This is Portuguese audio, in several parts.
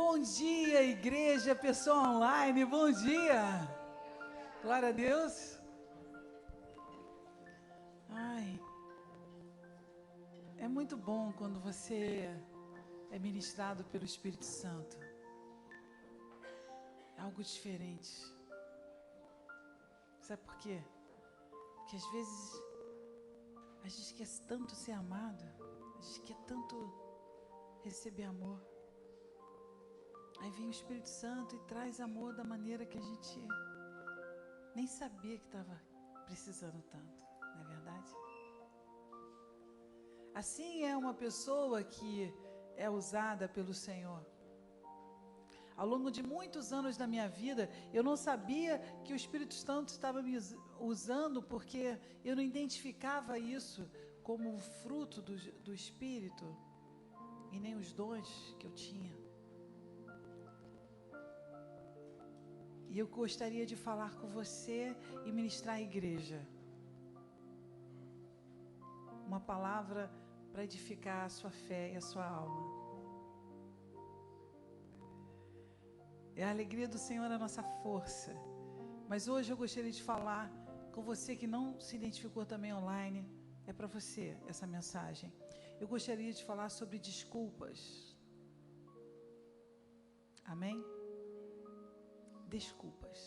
Bom dia, igreja, pessoal online, bom dia. Glória a Deus. Ai, é muito bom quando você é ministrado pelo Espírito Santo. É algo diferente. Sabe por quê? Porque às vezes a gente quer tanto ser amado, a gente quer tanto receber amor. Aí vem o Espírito Santo e traz amor da maneira que a gente nem sabia que estava precisando tanto, não é verdade? Assim é uma pessoa que é usada pelo Senhor. Ao longo de muitos anos da minha vida, eu não sabia que o Espírito Santo estava me usando, porque eu não identificava isso como fruto do Espírito e nem os dons que eu tinha. E eu gostaria de falar com você e ministrar à igreja uma palavra para edificar a sua fé e a sua alma. É a alegria do Senhor a nossa força. Mas hoje eu gostaria de falar com você que não se identificou também online. É para você essa mensagem. Eu gostaria de falar sobre desculpas. Amém? Desculpas.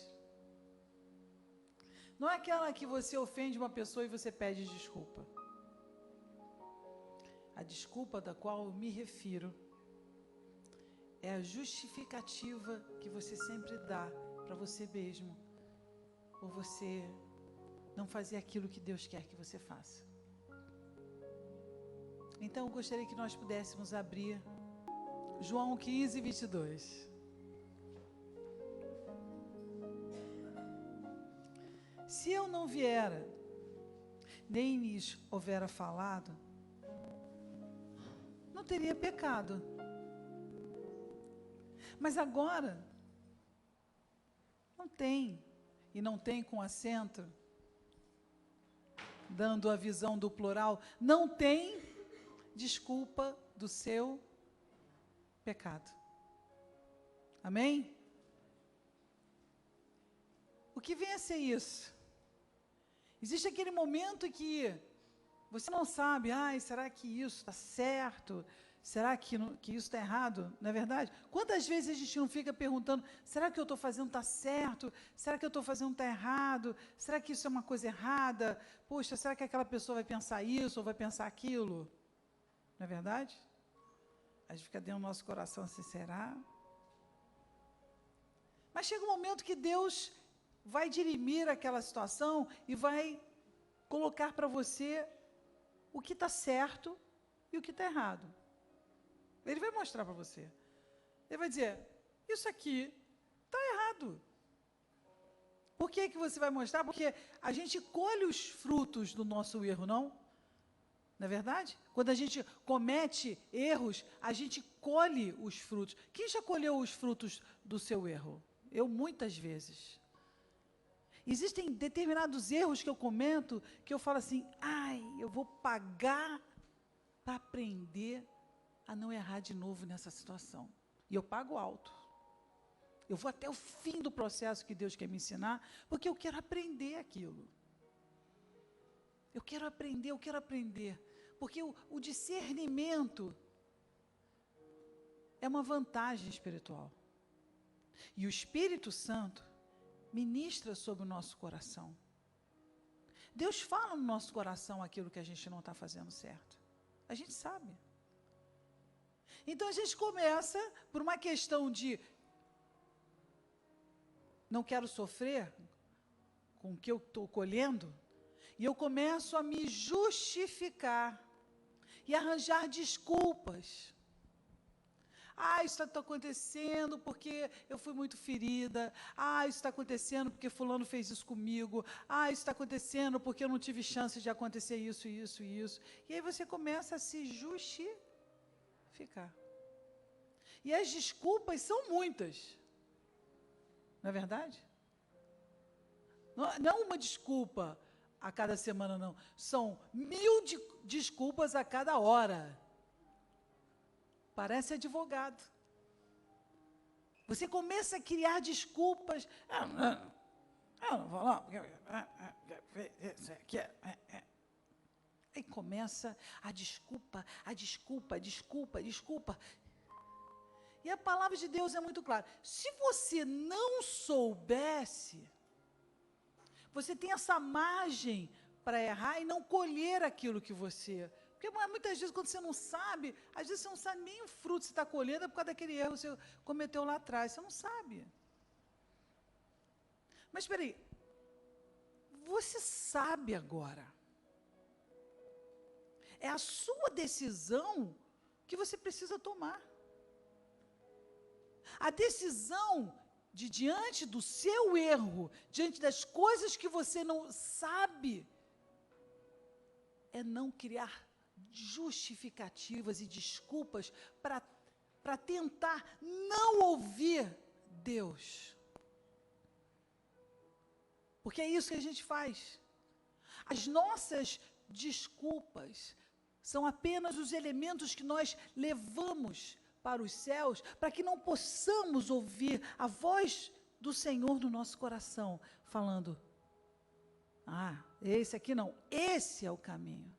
Não é aquela que você ofende uma pessoa e você pede desculpa. A desculpa da qual eu me refiro é a justificativa que você sempre dá para você mesmo, por você não fazer aquilo que Deus quer que você faça. Então eu gostaria que nós pudéssemos abrir João 15, 22. Se eu não viera, nem lhes houvera falado, não teria pecado. Mas agora, não tem, e não tem com acento, dando a visão do plural, não tem desculpa do seu pecado. Amém? O que vem a ser isso? Existe aquele momento que você não sabe, será que isso está certo? Será que isso está errado? Não é verdade? Quantas vezes a gente não fica perguntando, será que eu estou fazendo está certo? Será que eu estou fazendo está errado? Será que isso é uma coisa errada? Poxa, será que aquela pessoa vai pensar isso ou vai pensar aquilo? Não é verdade? A gente fica dentro do nosso coração assim, será? Mas chega um momento que Deus vai dirimir aquela situação e vai colocar para você o que está certo e o que está errado. Ele vai mostrar para você. Ele vai dizer, isso aqui está errado. Por que você vai mostrar? Porque a gente colhe os frutos do nosso erro, não? Não é verdade? Quando a gente comete erros, a gente colhe os frutos. Quem já colheu os frutos do seu erro? Eu, muitas vezes. Existem determinados erros que eu comento, que eu falo assim, eu vou pagar para aprender a não errar de novo nessa situação. E eu pago alto. Eu vou até o fim do processo que Deus quer me ensinar, porque eu quero aprender aquilo. Eu quero aprender. Porque o discernimento é uma vantagem espiritual. E o Espírito Santo ministra sobre o nosso coração. Deus fala no nosso coração aquilo que a gente não está fazendo certo. A gente sabe. Então a gente começa por uma questão de não quero sofrer com o que eu estou colhendo, e eu começo a me justificar e arranjar desculpas. Isso está acontecendo porque eu fui muito ferida. Isso está acontecendo porque fulano fez isso comigo. Isso está acontecendo porque eu não tive chance de acontecer isso, isso e isso. E aí você começa a se justificar. E as desculpas são muitas. Não é verdade? Não é uma desculpa a cada semana, não. São 1000 desculpas a cada hora. Parece advogado. Você começa a criar desculpas. Eu não vou lá, porque isso aqui Aí começa a desculpa. E a palavra de Deus é muito clara. Se você não soubesse, você tem essa margem para errar e não colher aquilo que você... Porque muitas vezes, quando você não sabe, às vezes você não sabe nem o fruto que você está colhendo, é por causa daquele erro que você cometeu lá atrás. Você não sabe. Mas espera aí. Você sabe agora. É a sua decisão que você precisa tomar. A decisão de, diante do seu erro, diante das coisas que você não sabe, é não criar justificativas e desculpas para tentar não ouvir Deus. Porque é isso que a gente faz. As nossas desculpas são apenas os elementos que nós levamos para os céus, para que não possamos ouvir a voz do Senhor no nosso coração, falando, esse aqui não, esse é o caminho.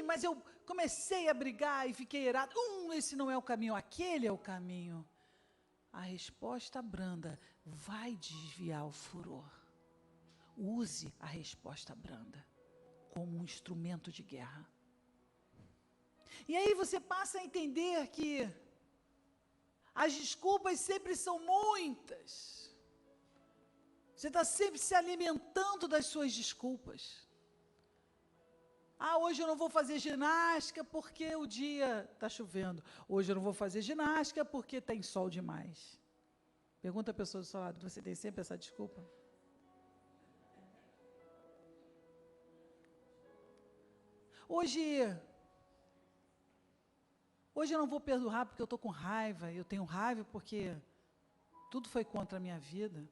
Mas eu comecei a brigar e fiquei irado, esse não é o caminho, aquele é o caminho. A resposta branda vai desviar o furor. Use a resposta branda como um instrumento de guerra. E aí você passa a entender que as desculpas sempre são muitas. Você está sempre se alimentando das suas desculpas. Hoje eu não vou fazer ginástica porque o dia está chovendo. Hoje eu não vou fazer ginástica porque tem sol demais. Pergunta a pessoa do seu lado, você tem sempre essa desculpa? Hoje eu não vou perdoar porque eu estou com raiva, eu tenho raiva porque tudo foi contra a minha vida.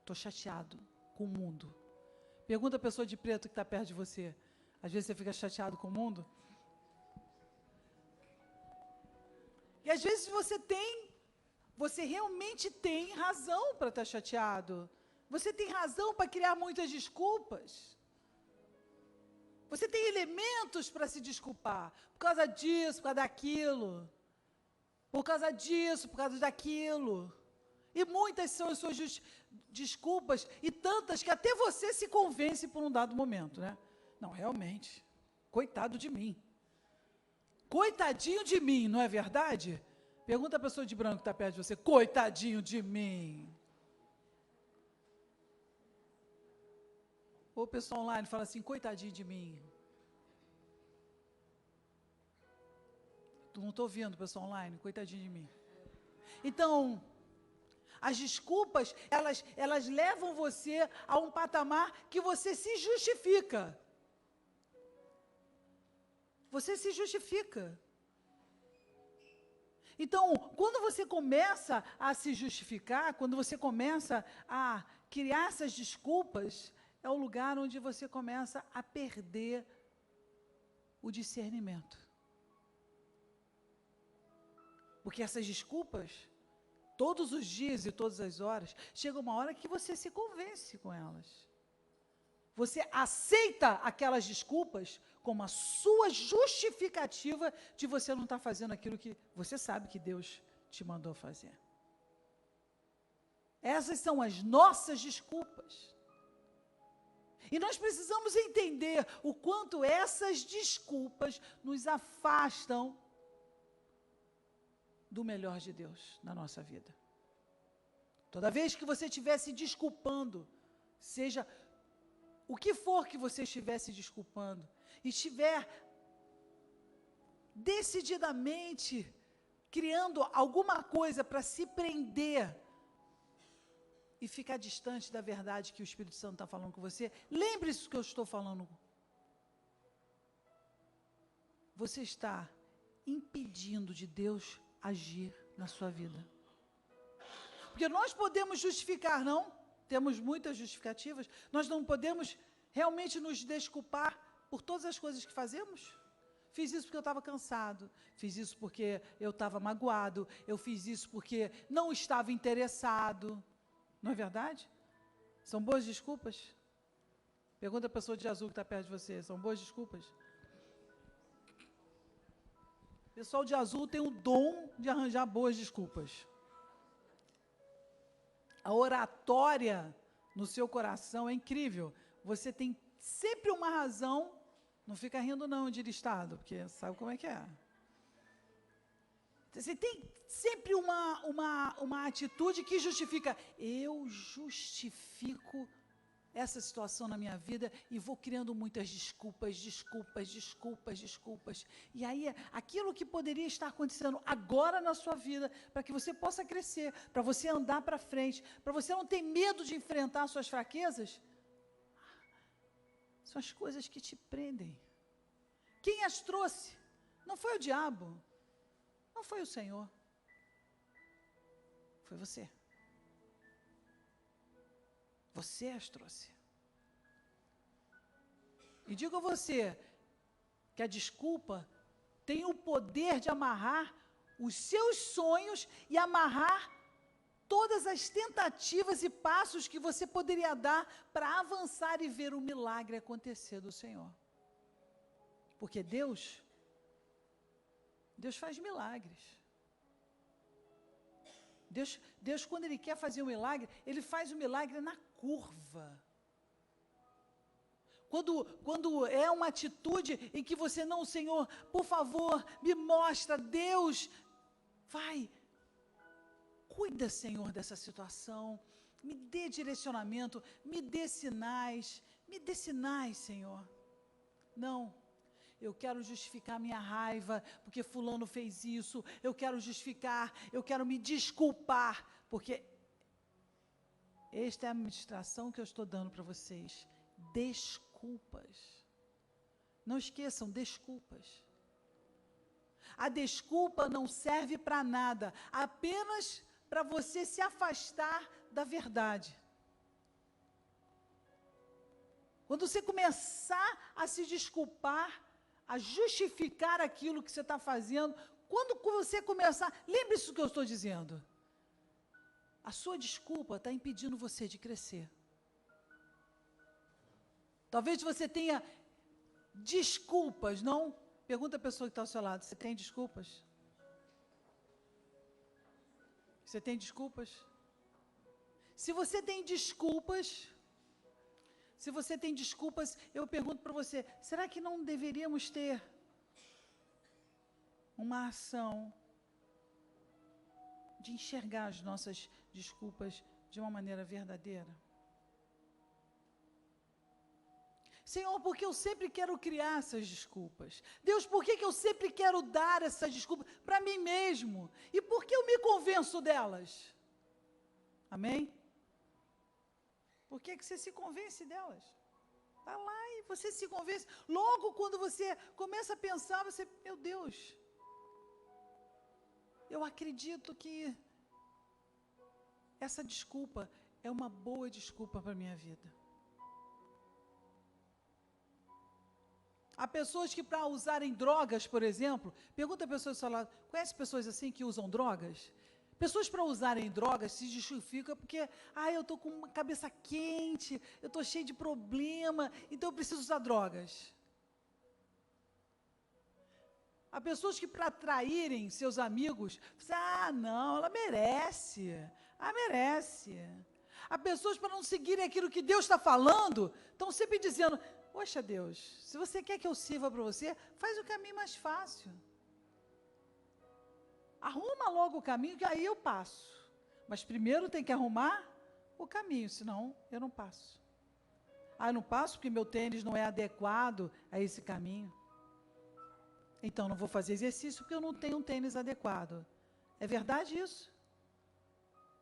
Estou chateado com o mundo. Pergunta a pessoa de preto que está perto de você. Às vezes você fica chateado com o mundo. E às vezes você realmente tem razão para estar chateado. Você tem razão para criar muitas desculpas. Você tem elementos para se desculpar, por causa disso, por causa daquilo, por causa disso, por causa daquilo. E muitas são as suas desculpas, e tantas que até você se convence por um dado momento, né? Não, realmente, coitado de mim. Coitadinho de mim, não é verdade? Pergunta a pessoa de branco que está perto de você, coitadinho de mim. Ou o pessoal online fala assim, coitadinho de mim. Não estou ouvindo o pessoal online, coitadinho de mim. Então, as desculpas, elas levam você a um patamar que você se justifica. Você se justifica. Então, quando você começa a se justificar, quando você começa a criar essas desculpas, é o lugar onde você começa a perder o discernimento. Porque essas desculpas, todos os dias e todas as horas, chega uma hora que você se convence com elas. Você aceita aquelas desculpas como a sua justificativa de você não estar fazendo aquilo que você sabe que Deus te mandou fazer. Essas são as nossas desculpas. E nós precisamos entender o quanto essas desculpas nos afastam do melhor de Deus na nossa vida. Toda vez que você estiver se desculpando, seja o que for que você estiver se desculpando, estiver decididamente criando alguma coisa para se prender e ficar distante da verdade que o Espírito Santo está falando com você, lembre-se do que eu estou falando. Você está impedindo de Deus agir na sua vida. Porque nós podemos justificar, não? Temos muitas justificativas. Nós não podemos realmente nos desculpar por todas as coisas que fazemos? fiz isso porque eu estava cansado, fiz isso porque eu estava magoado, eu fiz isso porque não estava interessado. Não é verdade? São boas desculpas? Pergunta a pessoa de azul que está perto de você, são boas desculpas? O pessoal de azul tem o dom de arranjar boas desculpas. A oratória no seu coração é incrível. Você tem sempre uma razão, não fica rindo não de listado, porque sabe como é que é. Você tem sempre uma atitude que justifica. Eu justifico essa situação na minha vida e vou criando muitas desculpas. E aí, aquilo que poderia estar acontecendo agora na sua vida, para que você possa crescer, para você andar para frente, para você não ter medo de enfrentar suas fraquezas, são as coisas que te prendem. Quem as trouxe? Não foi o diabo, não foi o Senhor, foi você. Você as trouxe. E digo a você que a desculpa tem o poder de amarrar os seus sonhos e amarrar todas as tentativas e passos que você poderia dar para avançar e ver o milagre acontecer do Senhor. Porque Deus faz milagres. Deus, quando Ele quer fazer um milagre, Ele faz o milagre na curva. Quando é uma atitude em que você, não, Senhor, por favor, me mostra, Deus, vai, cuida, Senhor, dessa situação, me dê direcionamento, me dê sinais, Senhor. Não. Eu quero justificar minha raiva, porque fulano fez isso, eu quero justificar, eu quero me desculpar, porque esta é a administração que eu estou dando para vocês. Desculpas. Não esqueçam, desculpas. A desculpa não serve para nada, apenas para você se afastar da verdade. Quando você começar a se desculpar, a justificar aquilo que você está fazendo, quando você começar, lembre-se do que eu estou dizendo. A sua desculpa está impedindo você de crescer. Talvez você tenha desculpas, não? Pergunta a pessoa que está ao seu lado, você tem desculpas? Você tem desculpas? Se você tem desculpas, eu pergunto para você, será que não deveríamos ter uma ação de enxergar as nossas desculpas de uma maneira verdadeira? Senhor, por que eu sempre quero criar essas desculpas? Deus, por que eu sempre quero dar essas desculpas para mim mesmo? E por que eu me convenço delas? Amém? Por que você se convence delas? Está lá e você se convence. Logo quando você começa a pensar, você, meu Deus, eu acredito que essa desculpa é uma boa desculpa para a minha vida. Há pessoas que, para usarem drogas, por exemplo, pergunta a pessoa do seu lado, conhece pessoas assim que usam drogas? Pessoas para usarem drogas se justificam porque, eu estou com uma cabeça quente, eu estou cheio de problema, então eu preciso usar drogas. Há pessoas que, para atraírem seus amigos, não, ela merece, merece. Há pessoas, para não seguirem aquilo que Deus está falando, estão sempre dizendo, poxa Deus, se você quer que eu sirva para você, faz o caminho mais fácil. Arruma logo o caminho, que aí eu passo. Mas primeiro tem que arrumar o caminho, senão eu não passo. Eu não passo porque meu tênis não é adequado a esse caminho. Então não vou fazer exercício porque eu não tenho um tênis adequado. É verdade isso?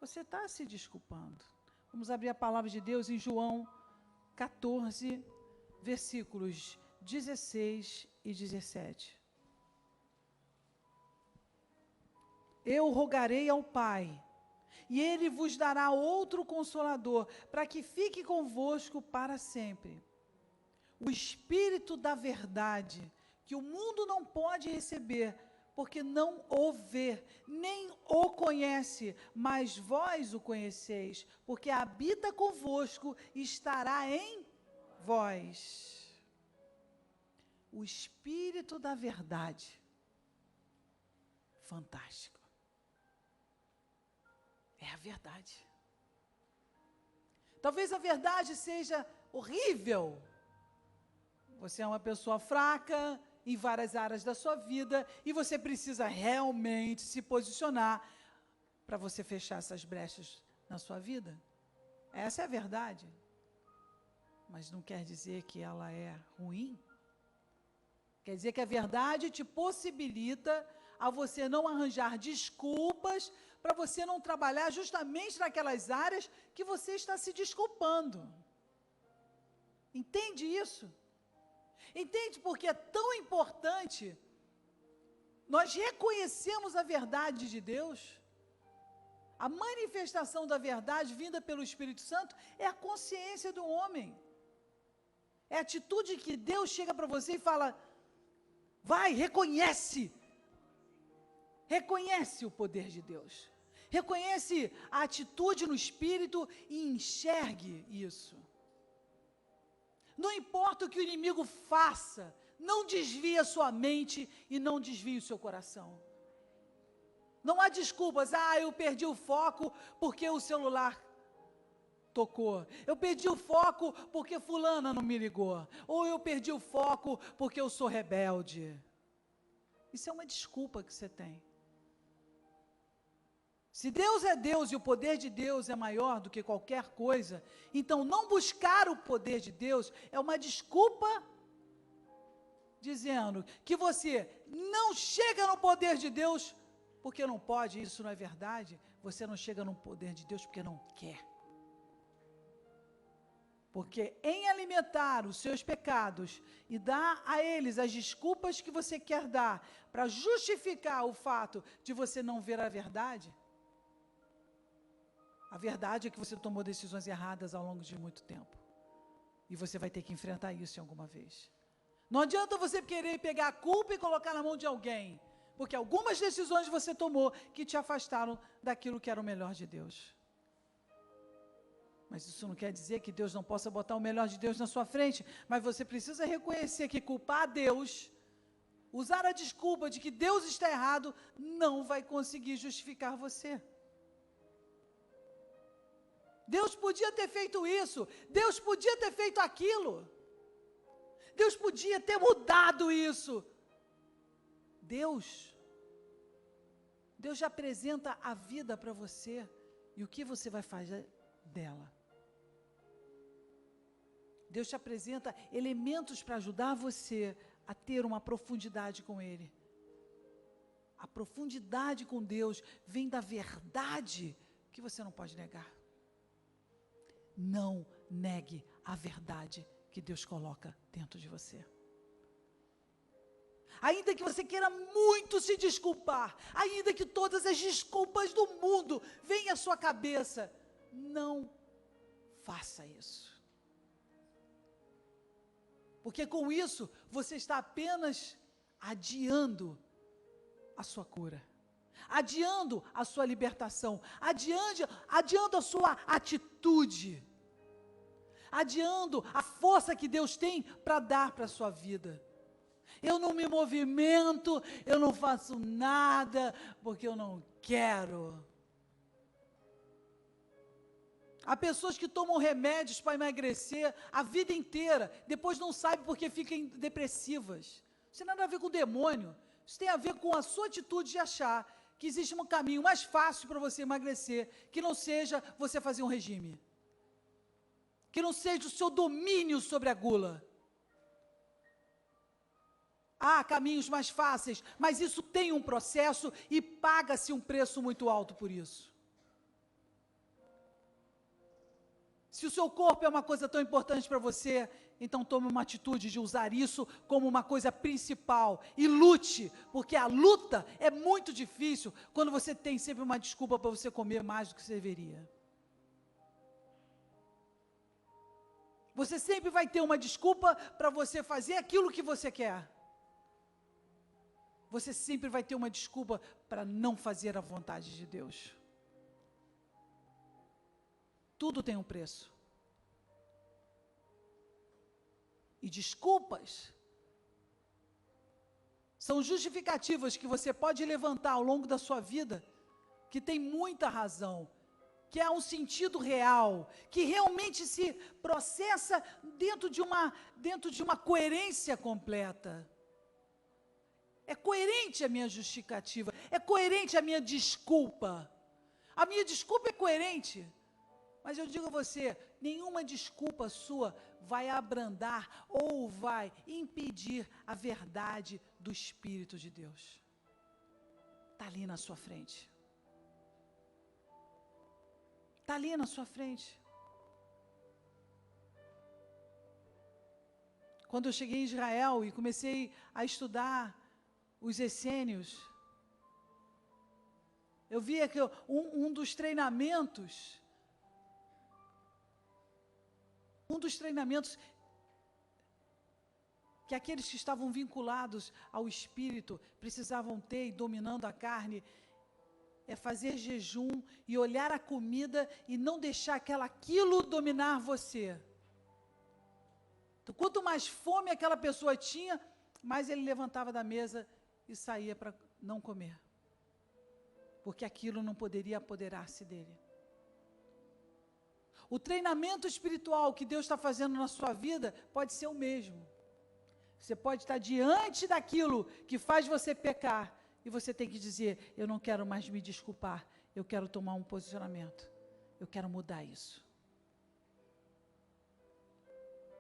Você está se desculpando. Vamos abrir a palavra de Deus em João 14, versículos 16 e 17. Eu rogarei ao Pai, e Ele vos dará outro Consolador, para que fique convosco para sempre. O Espírito da verdade, que o mundo não pode receber, porque não o vê, nem o conhece, mas vós o conheceis, porque habita convosco e estará em vós. O Espírito da verdade. Fantástico. É a verdade. Talvez a verdade seja horrível. Você é uma pessoa fraca em várias áreas da sua vida e você precisa realmente se posicionar para você fechar essas brechas na sua vida. Essa é a verdade. Mas não quer dizer que ela é ruim. Quer dizer que a verdade te possibilita a você não arranjar desculpas para você não trabalhar justamente naquelas áreas que você está se desculpando. Entende isso? Entende porque é tão importante nós reconhecemos a verdade de Deus? A manifestação da verdade vinda pelo Espírito Santo é a consciência do homem. É a atitude que Deus chega para você e fala, vai, reconhece. Reconhece o poder de Deus. Reconhece a atitude no Espírito e enxergue isso. Não importa o que o inimigo faça, não desvie a sua mente e não desvie o seu coração. Não há desculpas, eu perdi o foco porque o celular tocou. Eu perdi o foco porque fulana não me ligou. Ou eu perdi o foco porque eu sou rebelde. Isso é uma desculpa que você tem. Se Deus é Deus e o poder de Deus é maior do que qualquer coisa, então não buscar o poder de Deus é uma desculpa dizendo que você não chega no poder de Deus porque não pode, isso não é verdade. Você não chega no poder de Deus porque não quer. Porque em alimentar os seus pecados e dar a eles as desculpas que você quer dar para justificar o fato de você não ver a verdade é que você tomou decisões erradas ao longo de muito tempo. E você vai ter que enfrentar isso em alguma vez. Não adianta você querer pegar a culpa e colocar na mão de alguém, porque algumas decisões você tomou que te afastaram daquilo que era o melhor de Deus. Mas isso não quer dizer que Deus não possa botar o melhor de Deus na sua frente, mas você precisa reconhecer que culpar a Deus, usar a desculpa de que Deus está errado, não vai conseguir justificar você. Deus podia ter feito isso, Deus podia ter feito aquilo, Deus podia ter mudado isso. Deus já apresenta a vida para você, e o que você vai fazer dela? Deus te apresenta elementos para ajudar você a ter uma profundidade com Ele. A profundidade com Deus vem da verdade que você não pode negar. Não negue a verdade que Deus coloca dentro de você. Ainda que você queira muito se desculpar, ainda que todas as desculpas do mundo venham à sua cabeça, não faça isso. Porque com isso, você está apenas adiando a sua cura, adiando a sua libertação, adiando a sua atitude, adiando a força que Deus tem para dar para a sua vida. Eu não me movimento, eu não faço nada, porque eu não quero. Há pessoas que tomam remédios para emagrecer a vida inteira, depois não sabem porque ficam depressivas. Isso tem nada a ver com o demônio, isso tem a ver com a sua atitude de achar que existe um caminho mais fácil para você emagrecer, que não seja você fazer um regime, que não seja o seu domínio sobre a gula. Há caminhos mais fáceis, mas isso tem um processo e paga-se um preço muito alto por isso. Se o seu corpo é uma coisa tão importante para você, então tome uma atitude de usar isso como uma coisa principal e lute, porque a luta é muito difícil quando você tem sempre uma desculpa para você comer mais do que você deveria. Você sempre vai ter uma desculpa para você fazer aquilo que você quer. você sempre vai ter uma desculpa para não fazer a vontade de Deus. Tudo tem um preço. E desculpas são justificativas que você pode levantar ao longo da sua vida, que tem muita razão, que há um sentido real, que realmente se processa dentro de uma coerência completa. É coerente a minha justificativa, é coerente a minha desculpa. A minha desculpa é coerente. Mas eu digo a você, nenhuma desculpa sua vai abrandar ou vai impedir a verdade do Espírito de Deus. Está ali na sua frente. Está ali na sua frente. Quando eu cheguei em Israel e comecei a estudar os essênios, eu via que um dos treinamentos que aqueles que estavam vinculados ao Espírito precisavam ter, e dominando a carne, é fazer jejum e olhar a comida e não deixar aquilo dominar você. Então, quanto mais fome aquela pessoa tinha, mais ele levantava da mesa e saía para não comer. Porque aquilo não poderia apoderar-se dele. O treinamento espiritual que Deus está fazendo na sua vida pode ser o mesmo. Você pode estar diante daquilo que faz você pecar, e você tem que dizer, eu não quero mais me desculpar, eu quero tomar um posicionamento, eu quero mudar isso.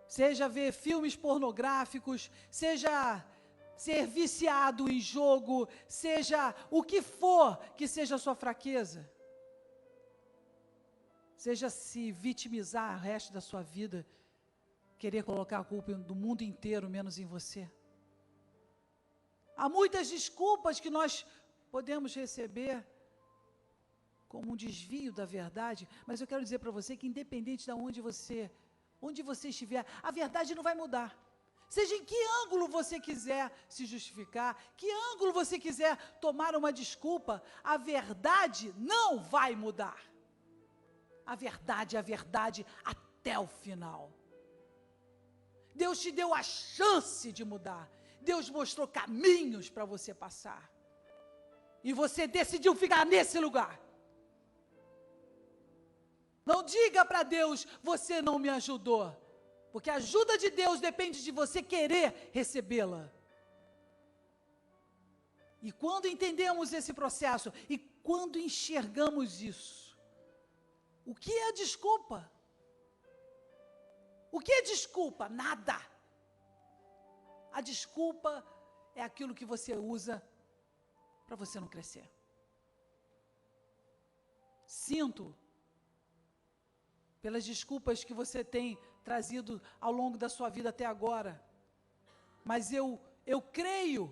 Seja ver filmes pornográficos, seja ser viciado em jogo, seja o que for que seja a sua fraqueza, seja se vitimizar o resto da sua vida, querer colocar a culpa do mundo inteiro, menos em você. Há muitas desculpas que nós podemos receber como um desvio da verdade, mas eu quero dizer para você que independente de onde você estiver, a verdade não vai mudar. Seja em que ângulo você quiser se justificar, que ângulo você quiser tomar uma desculpa, a verdade não vai mudar. A verdade é a verdade até o final. Deus te deu a chance de mudar. Deus mostrou caminhos para você passar. E você decidiu ficar nesse lugar. Não diga para Deus, você não me ajudou. Porque a ajuda de Deus depende de você querer recebê-la. E quando entendemos esse processo, e quando enxergamos isso, o que é desculpa? O que é desculpa? Nada. A desculpa é aquilo que você usa para você não crescer. Sinto pelas desculpas que você tem trazido ao longo da sua vida até agora. Mas eu creio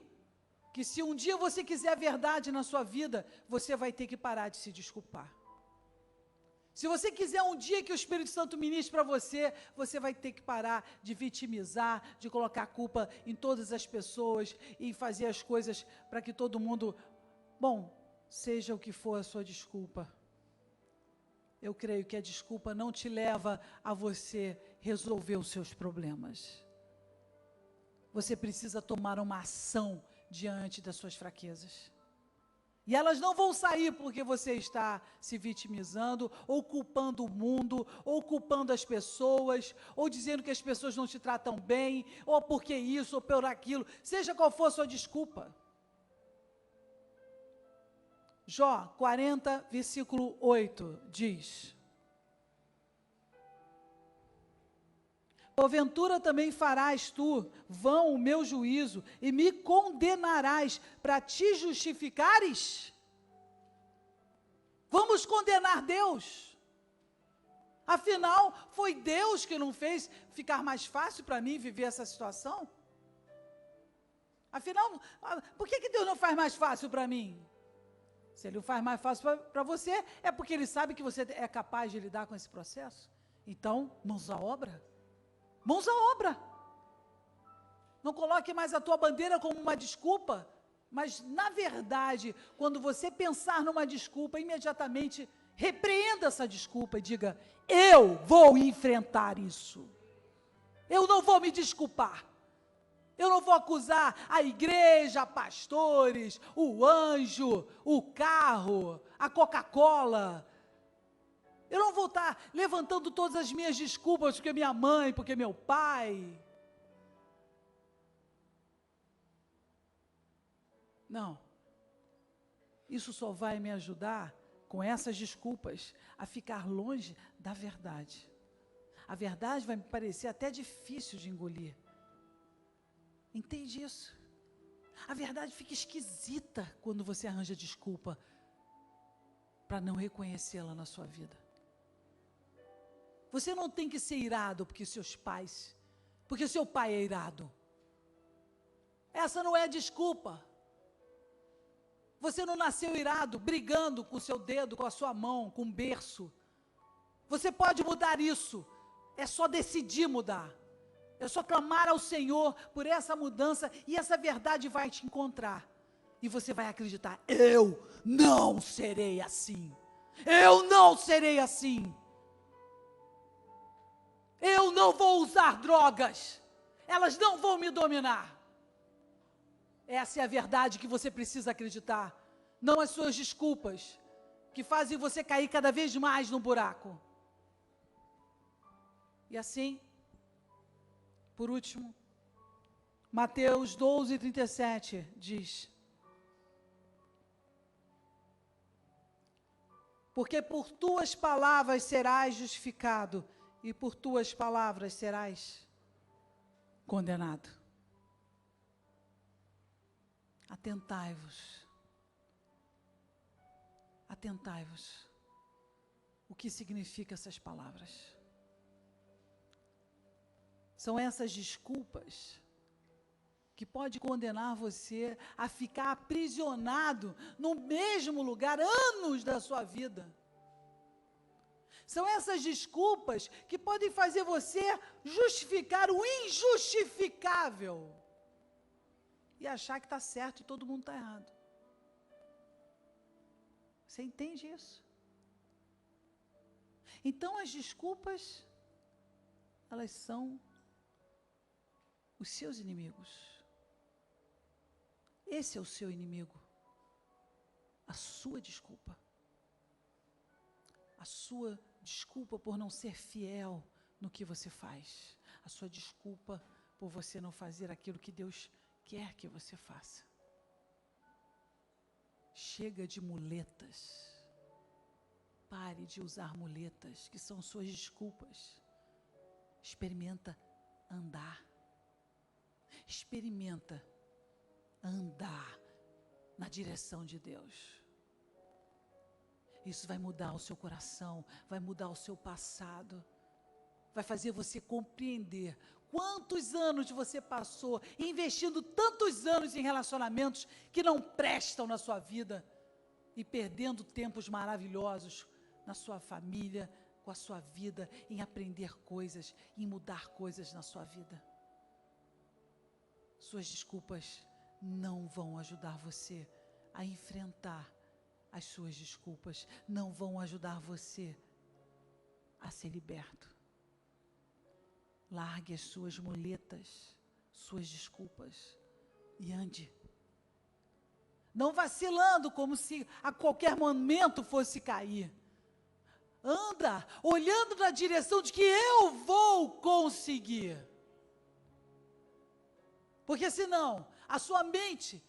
que se um dia você quiser a verdade na sua vida, você vai ter que parar de se desculpar. Se você quiser um dia que o Espírito Santo ministre para você, você vai ter que parar de vitimizar, de colocar a culpa em todas as pessoas e fazer as coisas para que todo mundo, seja o que for a sua desculpa. Eu creio que a desculpa não te leva a você resolver os seus problemas. Você precisa tomar uma ação diante das suas fraquezas. E elas não vão sair porque você está se vitimizando, ou culpando o mundo, ou culpando as pessoas, ou dizendo que as pessoas não te tratam bem, ou porque isso, ou por aquilo, seja qual for a sua desculpa. Jó 40, versículo 8, diz: porventura também farás tu vão o meu juízo e me condenarás para te justificares? Vamos condenar Deus? Afinal, foi Deus que não fez ficar mais fácil para mim viver essa situação? Afinal, por que Deus não faz mais fácil para mim? Se Ele o faz mais fácil para você, é porque Ele sabe que você é capaz de lidar com esse processo. Então, mãos à obra. Mãos à obra. Não coloque mais a tua bandeira como uma desculpa Mas, na verdade, quando você pensar numa desculpa, imediatamente repreenda essa desculpa e diga: eu vou enfrentar isso. Eu não vou me desculpar. Eu não vou acusar a igreja, pastores, o anjo, o carro, a Coca-Cola. Eu não vou estar levantando todas as minhas desculpas, porque minha mãe, porque meu pai. Não. Isso só vai me ajudar, com essas desculpas, a ficar longe da verdade. A verdade vai me parecer até difícil de engolir. Entende isso? A verdade fica esquisita quando você arranja desculpa para não reconhecê-la na sua vida. Você não tem que ser irado porque seu pai é irado. Essa não é desculpa. Você não nasceu irado, brigando com o seu dedo, com a sua mão, com o berço. Você pode mudar isso. É só decidir mudar. É só clamar ao Senhor por essa mudança e essa verdade vai te encontrar. E você vai acreditar: eu não serei assim. Eu não serei assim. Eu não vou usar drogas. Elas não vão me dominar. Essa é a verdade que você precisa acreditar. Não as suas desculpas, que fazem você cair cada vez mais no buraco. E assim, por último, Mateus 12:37 diz: porque por tuas palavras serás justificado, e por tuas palavras serás condenado. Atentai-vos. Atentai-vos. O que significam essas palavras? São essas desculpas que pode condenar você a ficar aprisionado no mesmo lugar anos da sua vida. São essas desculpas que podem fazer você justificar o injustificável e achar que está certo e todo mundo está errado. Você entende isso? Então as desculpas, elas são os seus inimigos. Esse é o seu inimigo. A sua desculpa. A sua desculpa por não ser fiel no que você faz. A sua desculpa por você não fazer aquilo que Deus quer que você faça. Chega de muletas. Pare de usar muletas, que são suas desculpas. Experimenta andar. Experimenta andar na direção de Deus. Isso vai mudar o seu coração, vai mudar o seu passado, vai fazer você compreender quantos anos você passou investindo tantos anos em relacionamentos que não prestam na sua vida e perdendo tempos maravilhosos na sua família, com a sua vida, em aprender coisas, em mudar coisas na sua vida. Suas desculpas não vão ajudar você a enfrentar as suas desculpas, não vão ajudar você a ser liberto. Largue as suas muletas, suas desculpas e ande. Não vacilando como se a qualquer momento fosse cair. Anda olhando na direção de que eu vou conseguir. Porque senão, a sua mente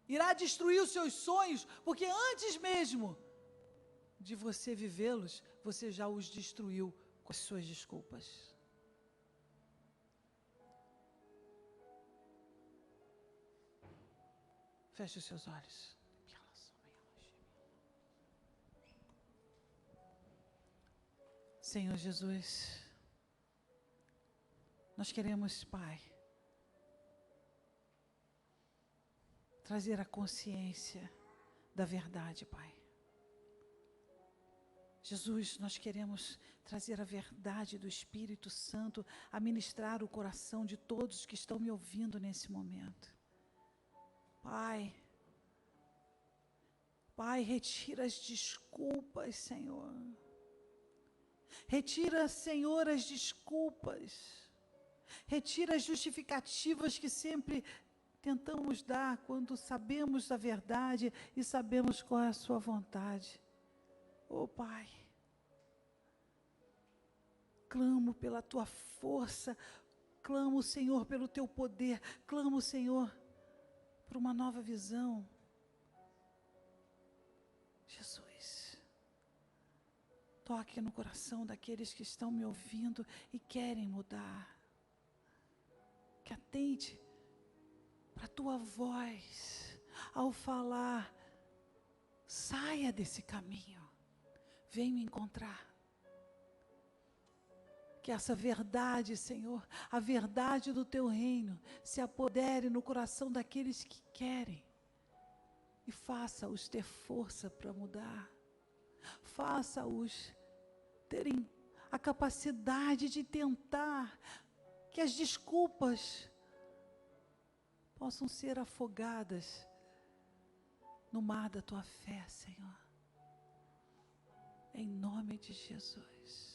irá destruir os seus sonhos, porque antes mesmo de você vivê-los, você já os destruiu com as suas desculpas. Feche os seus olhos. Senhor Jesus, nós queremos, Pai, trazer a consciência da verdade, Pai. Jesus, nós queremos trazer a verdade do Espírito Santo a ministrar o coração de todos que estão me ouvindo nesse momento. Pai, Pai, retira as desculpas, Senhor. Retira, Senhor, as desculpas. Retira as justificativas que sempre tentamos dar quando sabemos a verdade e sabemos qual é a sua vontade. Oh, Pai, clamo pela tua força, clamo, Senhor, pelo teu poder, clamo, Senhor, por uma nova visão. Jesus, toque no coração daqueles que estão me ouvindo e querem mudar. Que atente para a tua voz ao falar, saia desse caminho, vem me encontrar. Que essa verdade, Senhor, a verdade do teu reino, se apodere no coração daqueles que querem e faça-os ter força para mudar, faça-os terem a capacidade de tentar, que as desculpas possam ser afogadas no mar da tua fé, Senhor. Em nome de Jesus.